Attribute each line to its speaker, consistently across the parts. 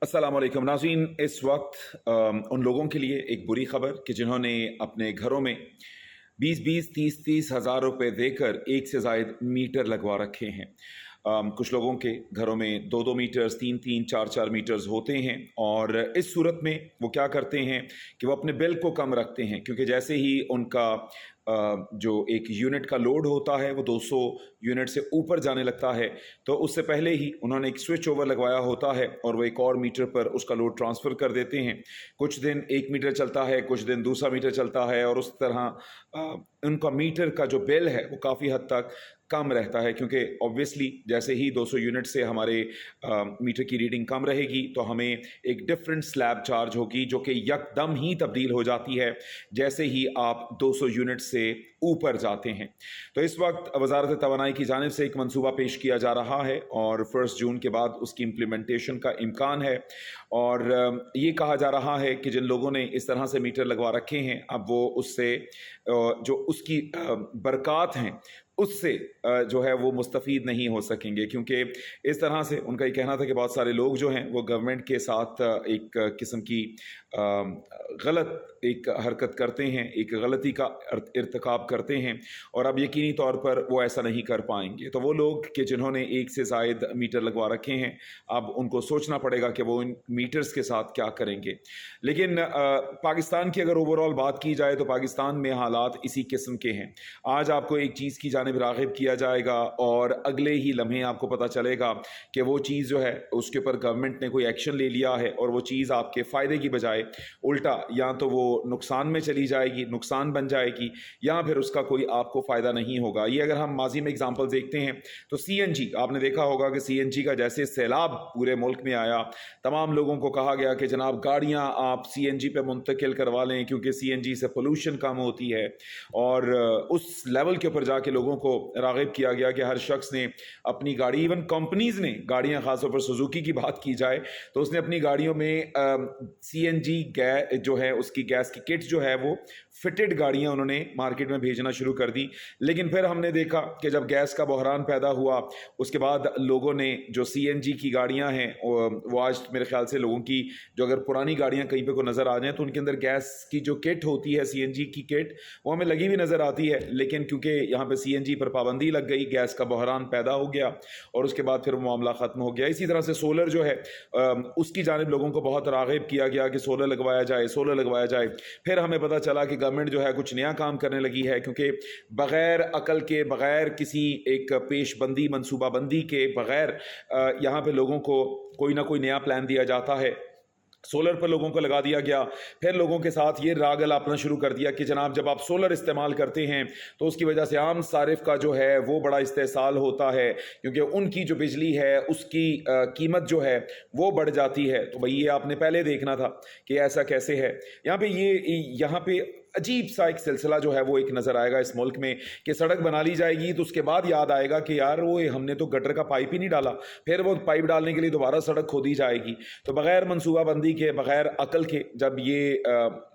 Speaker 1: अस्सलाम वालेकुम नाज़रीन। इस वक्त उन लोगों के लिए एक बुरी खबर कि जिन्होंने अपने घरों में 20-20, 30-30 हज़ार रुपए देकर एक से ज़ायद मीटर लगवा रखे हैं। कुछ लोगों के घरों में 2-2 मीटर्स, 3-3, 4-4 मीटर्स होते हैं और इस सूरत में वो क्या करते हैं कि वो अपने बिल को कम रखते हैं, क्योंकि जैसे ही उनका जो एक यूनिट का लोड होता है वो 200 यूनिट से ऊपर जाने लगता है, तो उससे पहले ही उन्होंने एक स्विच ओवर लगवाया होता है और वो एक और मीटर पर उसका लोड ट्रांसफ़र कर देते हैं। कुछ दिन एक मीटर चलता है, कुछ दिन दूसरा मीटर चलता है और उस तरह उनका मीटर का जो बिल है वो काफ़ी हद तक कम रहता है, क्योंकि ऑब्वियसली जैसे ही 200 यूनिट से हमारे मीटर की रीडिंग कम रहेगी तो हमें एक डिफरेंट स्लैब चार्ज होगी, जो कि यकदम ही तब्दील हो जाती है जैसे ही आप 200 यूनिट से ऊपर जाते हैं। तो इस वक्त वज़ारत तवानाई की जानिब से एक मंसूबा पेश किया जा रहा है और 1 जून के बाद उसकी इम्प्लीमेंटेशन का इम्कान है और ये कहा जा रहा है कि जिन लोगों ने इस तरह से मीटर लगवा रखे हैं, अब वो उससे जो उसकी बरक़ात हैं उससे जो है वो मुस्तफ़ीद नहीं हो सकेंगे, क्योंकि इस तरह से उनका ये कहना था कि बहुत सारे लोग जो हैं वो गवर्नमेंट के साथ एक किस्म की गलत एक हरकत करते हैं, एक गलती का इर्तिकाब करते हैं और अब यकीनी तौर पर वो ऐसा नहीं कर पाएंगे। तो वो लोग कि जिन्होंने एक से ज़ायद मीटर लगवा रखे हैं, अब उनको सोचना पड़ेगा कि वो इन मीटर्स के साथ क्या करेंगे। लेकिन पाकिस्तान की अगर ओवरऑल बात की जाए तो पाकिस्तान में हालात इसी किस्म के हैं। आज आपको एक चीज़ की जानिब राग़िब किया जाएगा और अगले ही लम्हे आपको पता चलेगा कि वो चीज़ जो है उसके ऊपर गवर्नमेंट ने कोई एक्शन ले लिया है और वो चीज़ आपके फ़ायदे की बजाय उल्टा या तो वो नुकसान में चली जाएगी, नुकसान बन जाएगी, या फिर उसका कोई आपको फ़ायदा नहीं होगा। ये अगर हम माजी में एग्जांपल देखते हैं तो सीएनजी, आपने देखा होगा कि सीएनजी का जैसे सैलाब पूरे मुल्क में आया, तमाम लोगों को कहा गया कि जनाब गाड़ियाँ आप सीएनजी पे मुंतकिल करवा लें क्योंकि सीएनजी से पोल्यूशन कम होती है, और उस लेवल के ऊपर जाके लोगों को राग़िब किया गया कि हर शख्स ने अपनी गाड़ी, इवन कंपनीज़ ने गाड़ियाँ, ख़ासतौर पर सुजुकी की बात की जाए तो उसने अपनी गाड़ियों में सीएनजी गैस जो है उसकी गैस की किट जो है वो फिटेड गाड़ियां उन्होंने मार्केट में भेजना शुरू कर दी। लेकिन फिर हमने देखा कि जब गैस का बहरान पैदा हुआ उसके बाद लोगों ने जो सीएनजी की गाड़ियां हैं वो आज मेरे ख्याल से लोगों की जो अगर पुरानी गाड़ियां कहीं पे को नज़र आ जाएं तो उनके अंदर गैस की जो किट होती है, सीएनजी की किट, वो हमें लगी भी नज़र आती है। लेकिन क्योंकि यहाँ पे सीएनजी पर पाबंदी लग गई, गैस का बहरान पैदा हो गया और उसके बाद फिर वो मामला ख़त्म हो गया। इसी तरह से सोलर जो है उसकी जानिब लोगों को बहुत राग़िब किया गया कि सोलर लगवाया जाए, सोलर लगवाया जाए। फिर हमें पता चला कि गवर्नमेंट जो है कुछ नया काम करने लगी है, क्योंकि बग़ैर अकल के, बग़ैर किसी एक पेशबंदी, मनसूबाबंदी के बग़ैर यहाँ पे लोगों को कोई ना कोई नया प्लान दिया जाता है। सोलर पर लोगों को लगा दिया गया, फिर लोगों के साथ ये रागल अपना शुरू कर दिया कि जनाब जब आप सोलर इस्तेमाल करते हैं तो उसकी वजह से आम सारिफ का जो है वो बड़ा इस्तेसाल होता है, क्योंकि उनकी जो बिजली है उसकी कीमत जो है वो बढ़ जाती है। तो भाई ये आपने पहले देखना था कि ऐसा कैसे है। यहाँ पे अजीब सा एक सिलसिला जो है वो एक नज़र आएगा इस मुल्क में कि सड़क बना ली जाएगी तो उसके बाद याद आएगा कि यार वो हमने तो गटर का पाइप ही नहीं डाला, फिर वो पाइप डालने के लिए दोबारा सड़क खोदी जाएगी। तो बग़ैर मनसूबाबंदी के, बग़ैर अकल के जब ये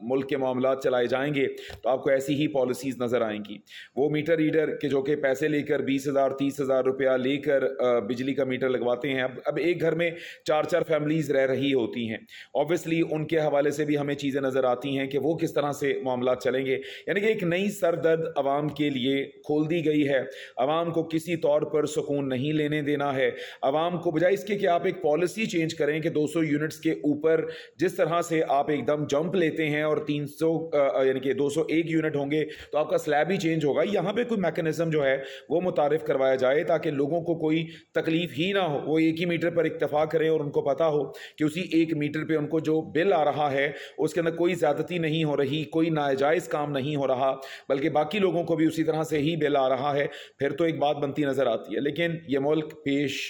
Speaker 1: मुल्क के मामलात चलाए जाएंगे तो आपको ऐसी ही पॉलिसीज़ नज़र आएंगी। वो मीटर रीडर के जो कि पैसे लेकर 20,000 30,000 रुपया लेकर बिजली का मीटर लगवाते हैं, अब एक घर में 4-4 फैमिलीज़ रह रही होती हैं। ऑब्वियसली उनके हवाले से भी हमें चीज़ें नज़र आती हैं कि वो किस तरह से मामला चलेंगे। यानी कि एक नई सरदर्द अवाम के लिए खोल दी गई है। अवाम को किसी तौर पर सुकून नहीं लेने देना है। अवाम को बजाय इसके कि आप एक पॉलिसी चेंज करें कि 200 यूनिट्स के ऊपर जिस तरह से आप एकदम जंप लेते हैं और 300 यानी कि 201 यूनिट होंगे तो आपका स्लैब ही चेंज होगा, यहाँ पे कोई मैकेनिज्म जो है वो मुतारिफ करवाया जाए ताकि लोगों को कोई तकलीफ ही ना हो। वो एक ही मीटर पर इक्तफा करें और उनको पता हो कि उसी एक मीटर पे उनको जो बिल आ रहा है उसके अंदर कोई ज्यादती नहीं हो रही, कोई जायज़ काम नहीं हो रहा, बल्कि बाकी लोगों को भी उसी तरह से ही बिल आ रहा है। फिर तो एक बात बनती नज़र आती है। लेकिन ये मुल्क पेश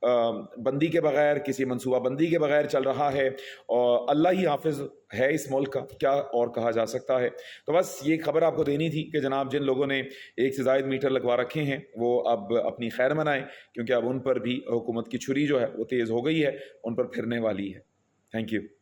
Speaker 1: बंदी के बगैर, किसी मनसूबाबंदी के बगैर चल रहा है और अल्लाह ही हाफिज़ है इस मुल्क का, क्या और कहा जा सकता है। तो बस ये खबर आपको देनी थी कि जनाब जिन लोगों ने एक से ज़ायद मीटर लगवा रखे हैं वो अब अपनी खैर मनाएं, क्योंकि अब उन पर भी हुकूमत की छुरी जो है वो तेज़ हो गई है, उन पर फिरने वाली है। Thank you.